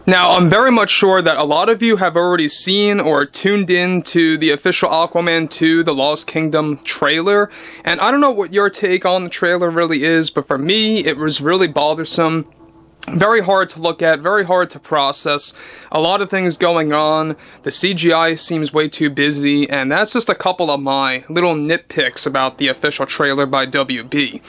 Now, I'm very much sure that a lot of you have already seen or tuned in to the official Aquaman 2 The Lost Kingdom trailer, and I don't know what your take on the trailer really is, but for me, it was really bothersome. Very hard to look at, very hard to process, a lot of things going on, the CGI seems way too busy, and that's just a couple of my little nitpicks about the official trailer by WB.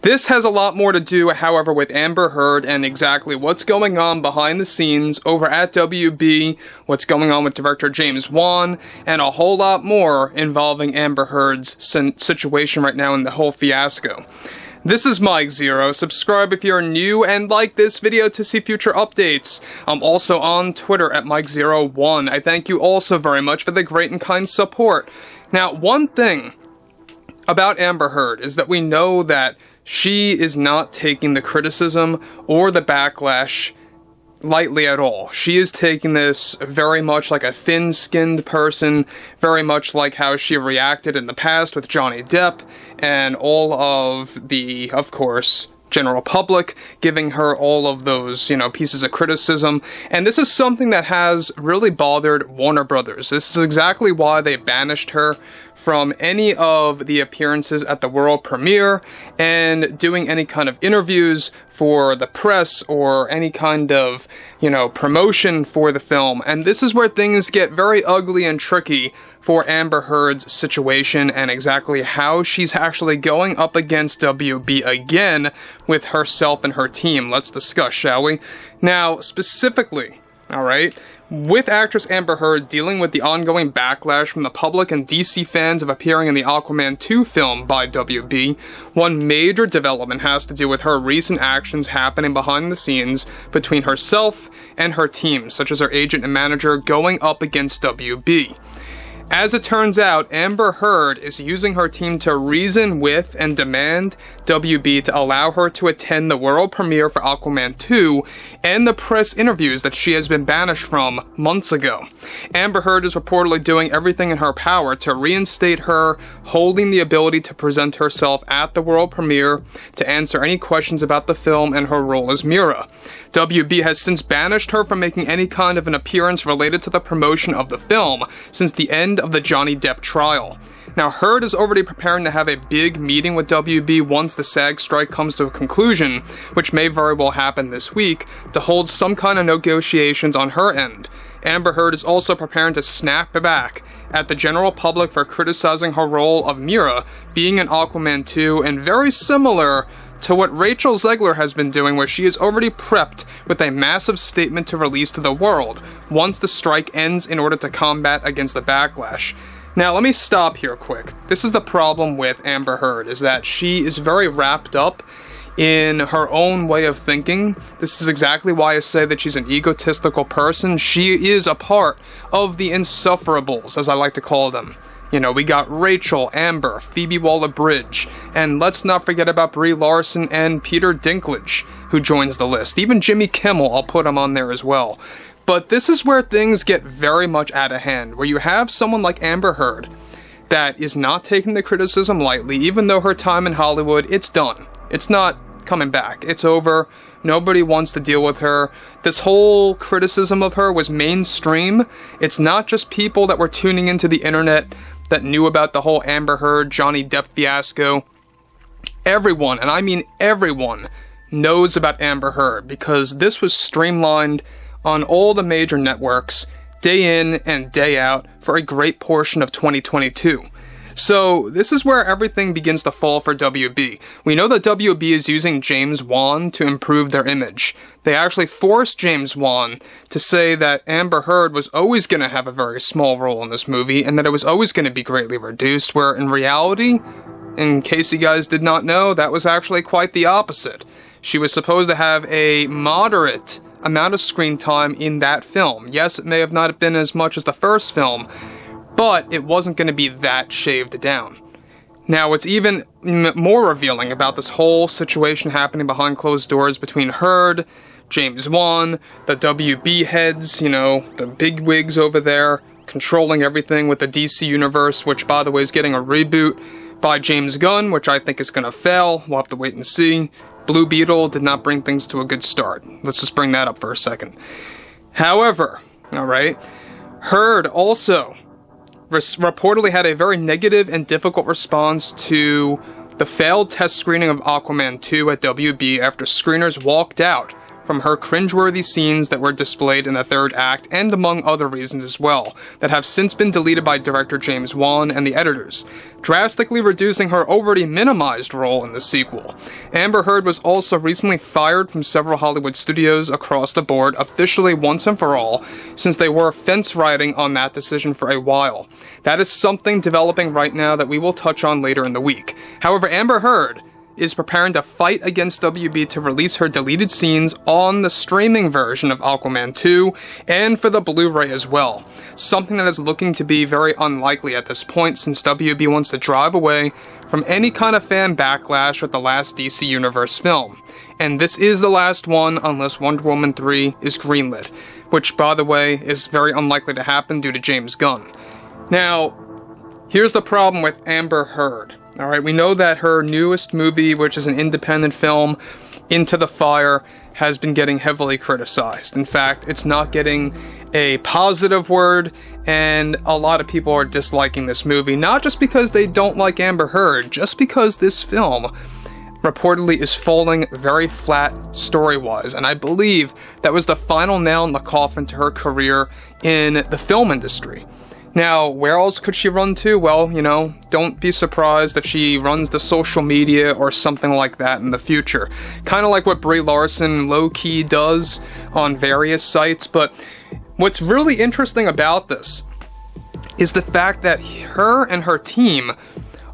This has a lot more to do, however, with Amber Heard and exactly what's going on behind the scenes over at WB, what's going on with director James Wan, and a whole lot more involving Amber Heard's situation right now in the whole fiasco. This is Mike Zero. Subscribe if you're new and like this video to see future updates. I'm also on Twitter at Mike01. I thank you also very much for the great and kind support. Now, one thing about Amber Heard is that we know that she is not taking the criticism or the backlash lightly at all. She is taking this very much like a thin-skinned person, very much like how she reacted in the past with Johnny Depp and all of the, of course, general public giving her all of those, pieces of criticism. And this is something that has really bothered Warner Brothers. This is exactly why they banished her from any of the appearances at the world premiere and doing any kind of interviews for the press or any kind of, promotion for the film. And this is where things get very ugly and tricky for Amber Heard's situation and exactly how she's actually going up against WB again with herself and her team. Let's discuss, shall we? Now, specifically, alright, with actress Amber Heard dealing with the ongoing backlash from the public and DC fans of appearing in the Aquaman 2 film by WB, one major development has to do with her recent actions happening behind the scenes between herself and her team, such as her agent and manager going up against WB. As it turns out, Amber Heard is using her team to reason with and demand WB to allow her to attend the world premiere for Aquaman 2 and the press interviews that she has been banished from months ago. Amber Heard is reportedly doing everything in her power to reinstate her, holding the ability to present herself at the world premiere to answer any questions about the film and her role as Mera. WB has since banished her from making any kind of an appearance related to the promotion of the film since the end of the Johnny Depp trial. Now, Heard is already preparing to have a big meeting with WB once the SAG strike comes to a conclusion, which may very well happen this week, to hold some kind of negotiations on her end. Amber Heard is also preparing to snap back at the general public for criticizing her role of Mera being in Aquaman 2, and very similar to what Rachel Zegler has been doing, where she is already prepped with a massive statement to release to the world once the strike ends in order to combat against the backlash. Now, let me stop here quick. This is the problem with Amber Heard, is that she is very wrapped up in her own way of thinking. This is exactly why I say that she's an egotistical person. She is a part of the insufferables, as I like to call them. We got Rachel, Amber, Phoebe Waller-Bridge, and let's not forget about Brie Larson and Peter Dinklage, who joins the list. Even Jimmy Kimmel, I'll put him on there as well. But this is where things get very much out of hand, where you have someone like Amber Heard that is not taking the criticism lightly, even though her time in Hollywood, it's done. It's not coming back. It's over. Nobody wants to deal with her. This whole criticism of her was mainstream. It's not just people that were tuning into the internet that knew about the whole Amber Heard, Johnny Depp fiasco. Everyone, and I mean everyone, knows about Amber Heard because this was streamlined on all the major networks, day in and day out, for a great portion of 2022. So, this is where everything begins to fall for WB. We know that WB is using James Wan to improve their image. They actually forced James Wan to say that Amber Heard was always going to have a very small role in this movie, and that it was always going to be greatly reduced, where in reality, in case you guys did not know, that was actually quite the opposite. She was supposed to have a moderate amount of screen time in that film. Yes, it may have not been as much as the first film, but it wasn't going to be that shaved down. Now, what's even more revealing about this whole situation happening behind closed doors between Heard, James Wan, the WB heads, the big wigs over there, controlling everything with the DC universe, which, by the way, is getting a reboot by James Gunn, which I think is going to fail. We'll have to wait and see. Blue Beetle did not bring things to a good start. Let's just bring that up for a second. However, alright, Heard also reportedly had a very negative and difficult response to the failed test screening of Aquaman 2 at WB after screeners walked out from her cringeworthy scenes that were displayed in the third act, and among other reasons as well, that have since been deleted by director James Wan and the editors, drastically reducing her already minimized role in the sequel. Amber Heard was also recently fired from several Hollywood studios across the board, officially once and for all, since they were fence riding on that decision for a while. That is something developing right now that we will touch on later in the week. However, Amber Heard is preparing to fight against WB to release her deleted scenes on the streaming version of Aquaman 2 and for the Blu-ray as well. Something that is looking to be very unlikely at this point, since WB wants to drive away from any kind of fan backlash with the last DC Universe film. And this is the last one unless Wonder Woman 3 is greenlit, which, by the way, is very unlikely to happen due to James Gunn. Now, here's the problem with Amber Heard. Alright, we know that her newest movie, which is an independent film, Into the Fire, has been getting heavily criticized. In fact, it's not getting a positive word, and a lot of people are disliking this movie, not just because they don't like Amber Heard, just because this film reportedly is falling very flat story-wise, and I believe that was the final nail in the coffin to her career in the film industry. Now, where else could she run to? Well, you know, don't be surprised if she runs to social media or something like that in the future. Kind of like what Brie Larson low-key does on various sites, but what's really interesting about this is the fact that her and her team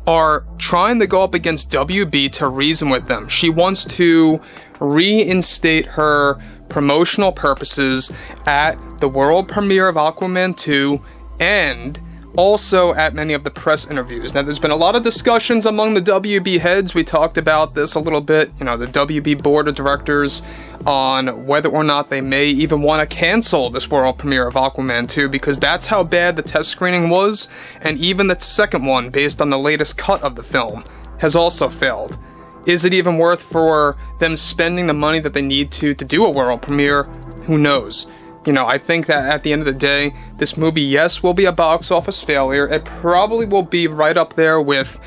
are trying to go up against WB to reason with them. She wants to reinstate her promotional purposes at the world premiere of Aquaman 2 and also at many of the press interviews. Now, there's been a lot of discussions among the WB heads. We talked about this a little bit, you know, the WB board of directors, on whether or not they may even want to cancel this world premiere of Aquaman 2, because that's how bad the test screening was, and even the second one, based on the latest cut of the film, has also failed. Is it even worth for them spending the money that they need to do a world premiere? Who knows? You know, I think that at the end of the day, this movie, yes, will be a box office failure. It probably will be right up there with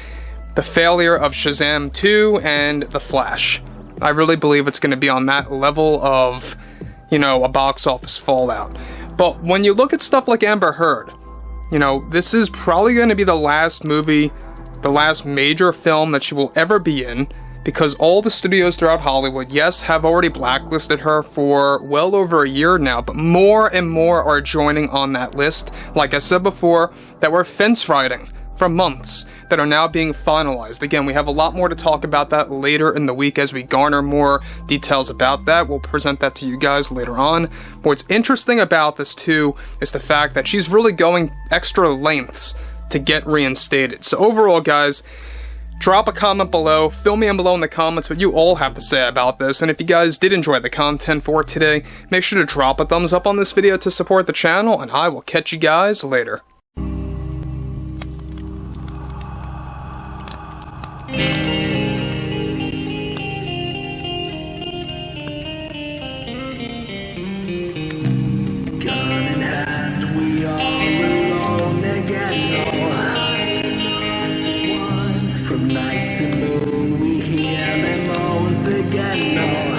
the failure of Shazam 2 and The Flash. I really believe it's going to be on that level of, you know, a box office fallout. But when you look at stuff like Amber Heard, you know, this is probably going to be the last movie, the last major film that she will ever be in, because all the studios throughout Hollywood, yes, have already blacklisted her for well over a year now, but more and more are joining on that list, like I said before, that were fence riding for months, that are now being finalized. Again, we have a lot more to talk about that later in the week as we garner more details about that. We'll present that to you guys later on. But what's interesting about this too is the fact that she's really going extra lengths to get reinstated. So overall, guys, drop a comment below, fill me in below in the comments what you all have to say about this, and if you guys did enjoy the content for today, make sure to drop a thumbs up on this video to support the channel, and I will catch you guys later. Gun in hand, we are alone again. From night to moon, we hear them moans again.